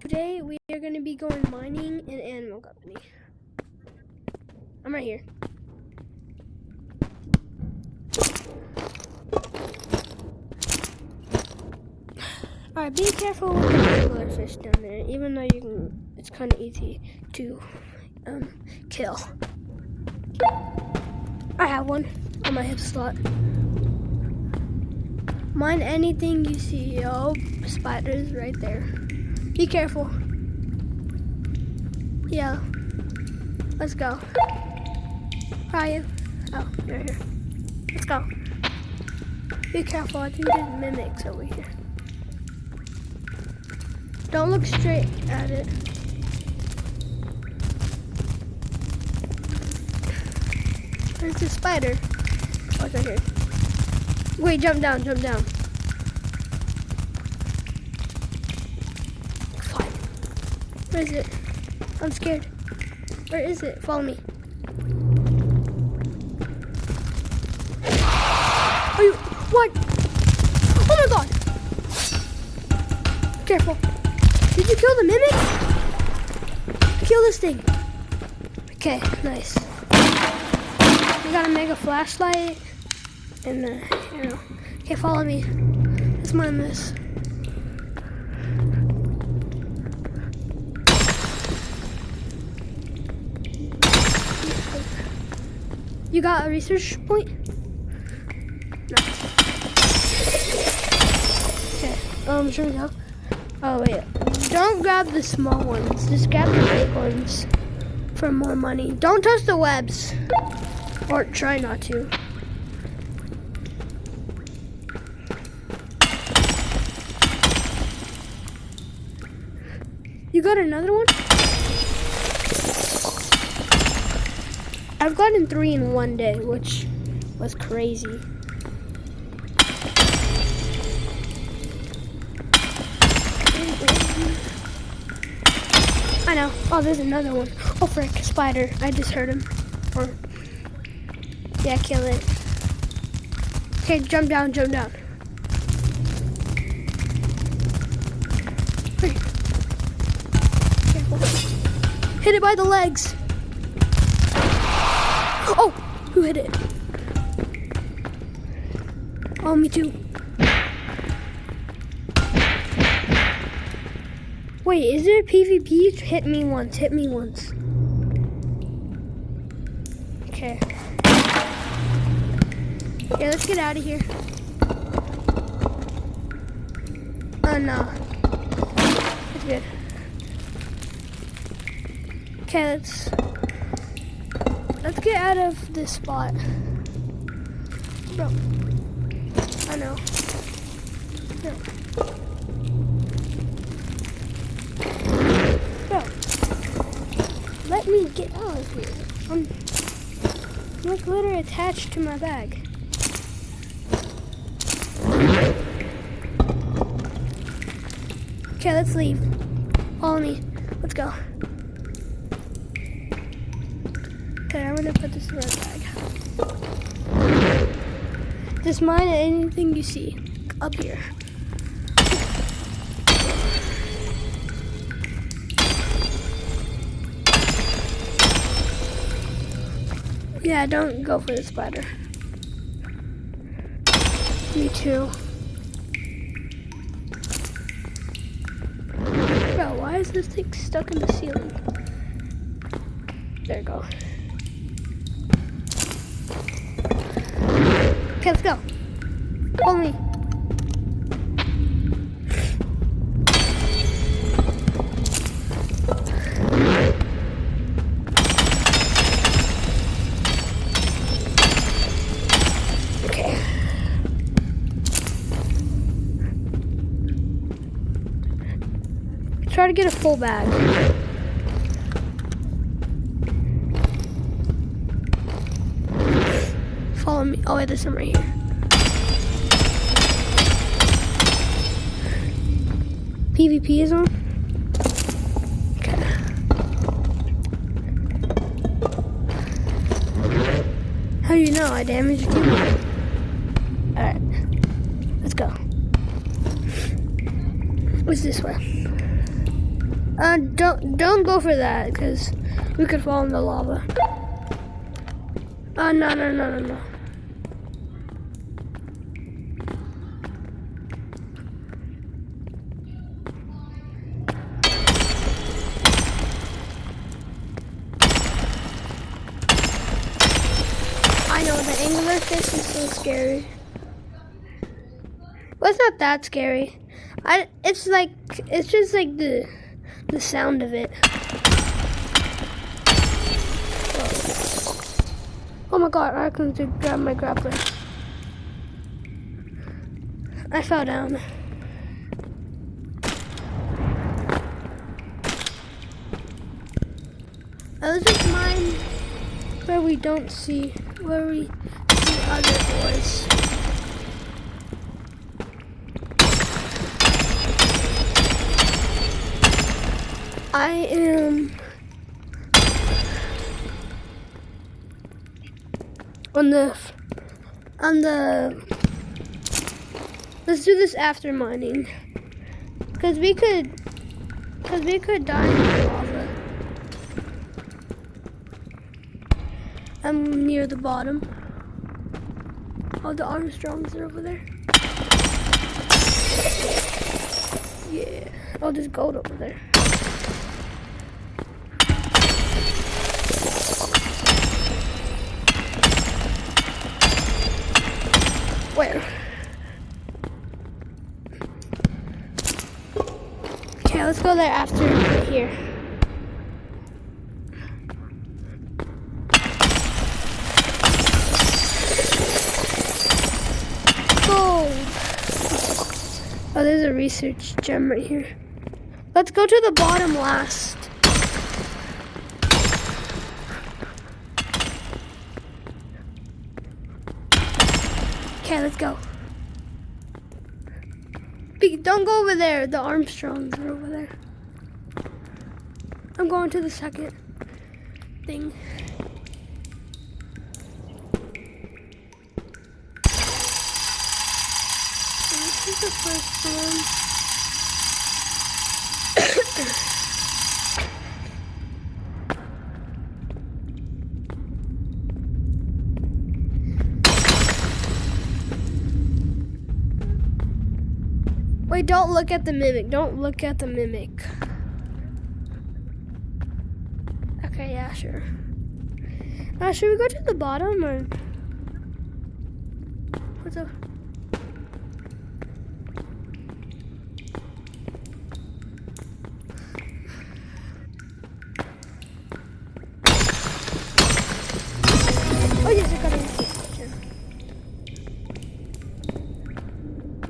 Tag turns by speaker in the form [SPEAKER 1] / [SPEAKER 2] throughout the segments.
[SPEAKER 1] Today we are going to be going mining in Animal Company. I'm right here. Alright, be careful with the angler fish down there, even though you can, it's kind of easy to kill. I have one on my hip slot. Mine anything you see. Oh, spiders right there. Be careful. Yeah. Let's go. Where are you? Oh, you're here. Let's go. Be careful. I think there's mimics over here. Don't look straight at it. Where's the spider? Oh, it's right here. Wait, jump down, jump down. Fine. Where is it? I'm scared. Where is it? Follow me. Are you, what? Oh my god! Careful. Did you kill the mimic? Kill this thing. Okay, nice. We got a mega flashlight and arrow. Okay, follow me. Let's mine this. You got a research point? Nice. Okay, should we go? Oh wait, don't grab the small ones. Just grab the big ones for more money. Don't touch the webs, or try not to. You got another one? I've gotten 3 in one day, which was crazy. I know. Oh, there's another one. Oh, frick, spider. I just heard him. Or, yeah, kill it. Okay, jump down, jump down. Careful. Hit it by the legs. Oh, who hit it? Oh, me too. Wait, is there PvP? Hit me once, hit me once. Okay. Yeah, let's get out of here. Oh, no. It's good. Okay, let's get out of this spot. Bro. I know. Bro. Bro. Let me get out of here. Look, glitter attached to my bag. Okay, let's leave. Follow me. Let's go. Okay, I'm gonna put this in my bag. Just mine anything you see up here. Yeah, don't go for the spider. Me too. Bro, why is this thing stuck in the ceiling? There you go. Okay, let's go. Follow me. Okay. Try to get a full bag. Follow me. Oh wait, there's some right here. PvP is on? Okay. How do you know I damaged you? Alright. Let's go. What's this way? Don't go for that, because we could fall in the lava. No. I know, the anglerfish is so scary. Well, it's not that scary. It's just like the sound of it. Oh my god, I couldn't grab my grappler. I fell down. Let's just mine where we see other doors. I am on the let's do this after mining, because we could die in the lava. I'm near the bottom. Oh, the Armstrongs are over there. Yeah. Oh, there's gold over there. Where? Okay, let's go there after here. Gold. Oh, there's a research gem right here. Let's go to the bottom last. Okay, let's go. Don't go over there. The Armstrongs are over there. I'm going to the second thing. This is the first one. Wait, don't look at the mimic. Don't look at the mimic. Okay, yeah, sure. Should we go to the bottom or what's up? Oh yes, I got a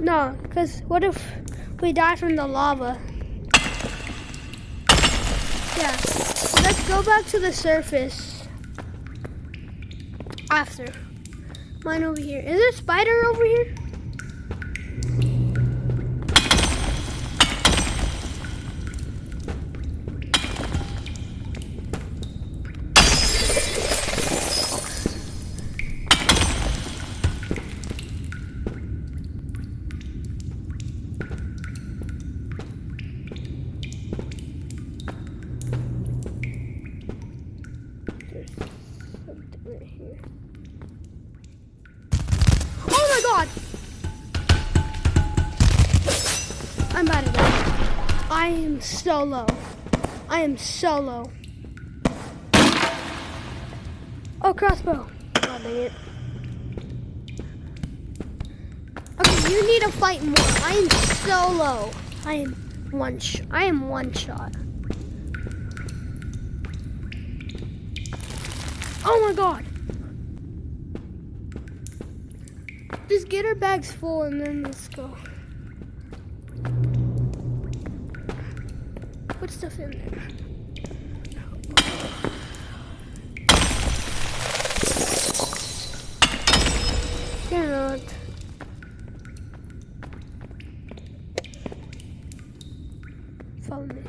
[SPEAKER 1] No, because what if we die from the lava? Yeah, let's go back to the surface after. Mine over here. Is there a spider over here? I'm about to die. I am so low. I am so low. Oh, crossbow. Oh, dang it. Okay, you need to fight more. I am so low. I am one shot. Oh my god. Just get our bags full and then let's go. Put stuff in there. Cannot. Follow me.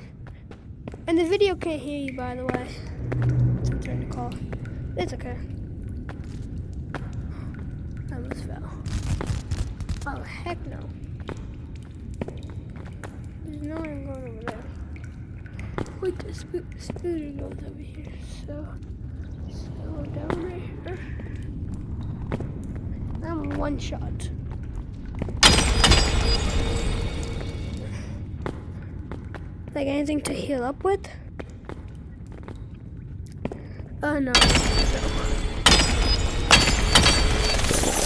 [SPEAKER 1] And the video can't hear you, by the way. So turn the call. It's okay. I almost fell. Oh, heck no. There's no one going over there. Wait, the spooner goes over here. So down right here. I'm one shot. Like anything to heal up with? Oh no. I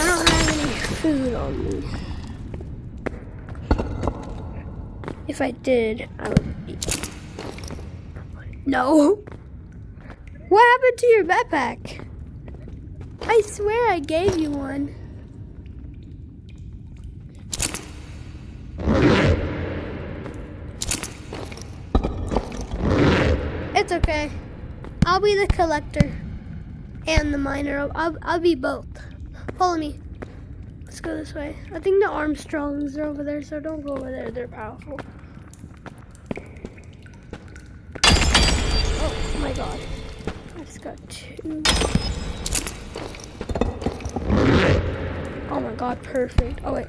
[SPEAKER 1] don't have any food on me. If I did, I would eat. No. What happened to your backpack? I swear I gave you one. It's okay. I'll be the collector and the miner. I'll be both. Follow me. Let's go this way. I think the Armstrongs are over there, so don't go over there. They're powerful. Oh my god. I just got 2. Oh my god, perfect. Oh wait.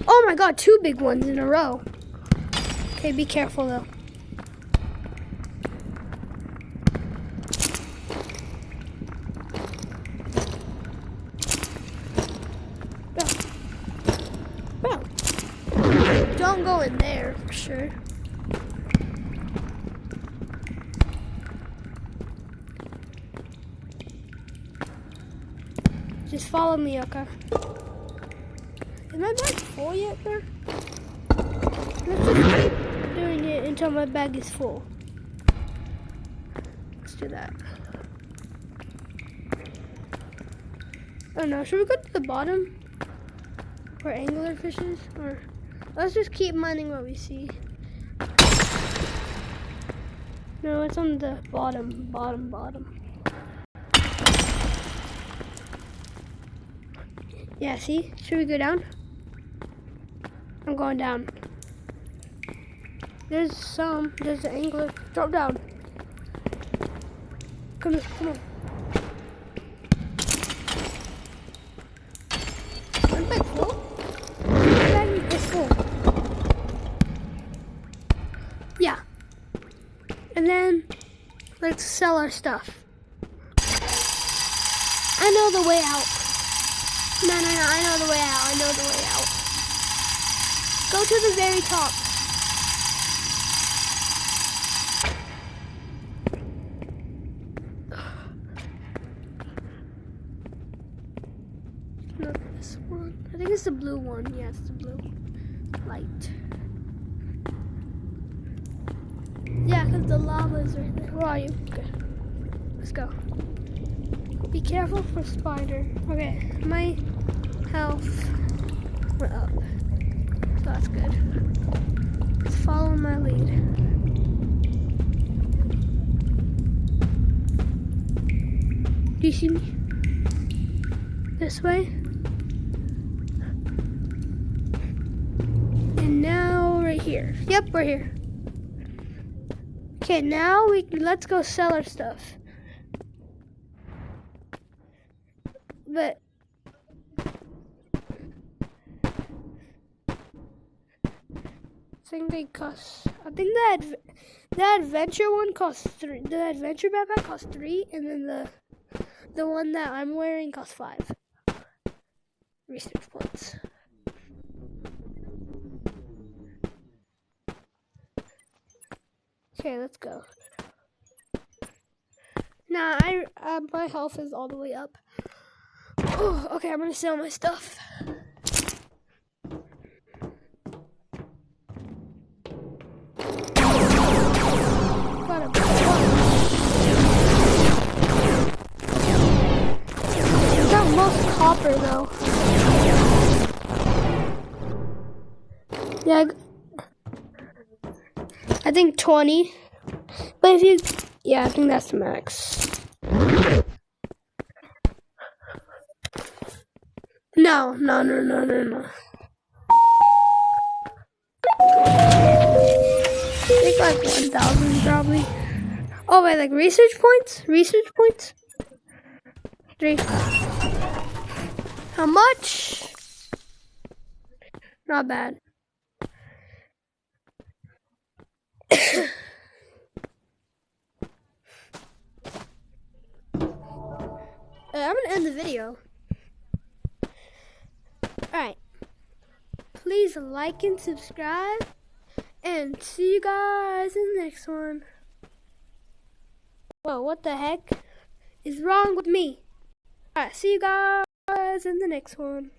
[SPEAKER 1] Oh my god, 2 big ones in a row. Okay, be careful though. Bro. Don't go in there for sure. Just follow me, okay? Is my bag full yet, bro? Let's just keep doing it until my bag is full. Let's do that. Oh no, should we go to the bottom? Where anglerfish is? Or let's just keep mining what we see. No, it's on the bottom. Yeah, see? Should we go down? I'm going down. There's the angler. Drop down. Come on. My bag full? My bag is full. Yeah. And then, let's sell our stuff. I know the way out. No, I know the way out. Go to the very top. Not this one. I think it's the blue one. Yeah, it's the blue light. Yeah, because the lava is right there. Where are you? Okay. Let's go. Be careful for spider. Okay, my health went up. So that's good. Let's follow my lead. Do you see me? This way? And now right here. Yep, we're here. Okay, now let's go sell our stuff. But I think the adventure one costs 3. The adventure backpack costs 3, and then the one that I'm wearing costs 5 research points. Okay, let's go. Nah, my health is all the way up. Oh, okay, I'm gonna sell my stuff. Got most copper though. Yeah, I think 20. But yeah, I think that's the max. No. I think like 1,000 probably. Oh wait, like research points? 3. How much? Not bad. end the video. Alright. Please like and subscribe. And see you guys in the next one. Whoa, what the heck is wrong with me? Alright, see you guys in the next one.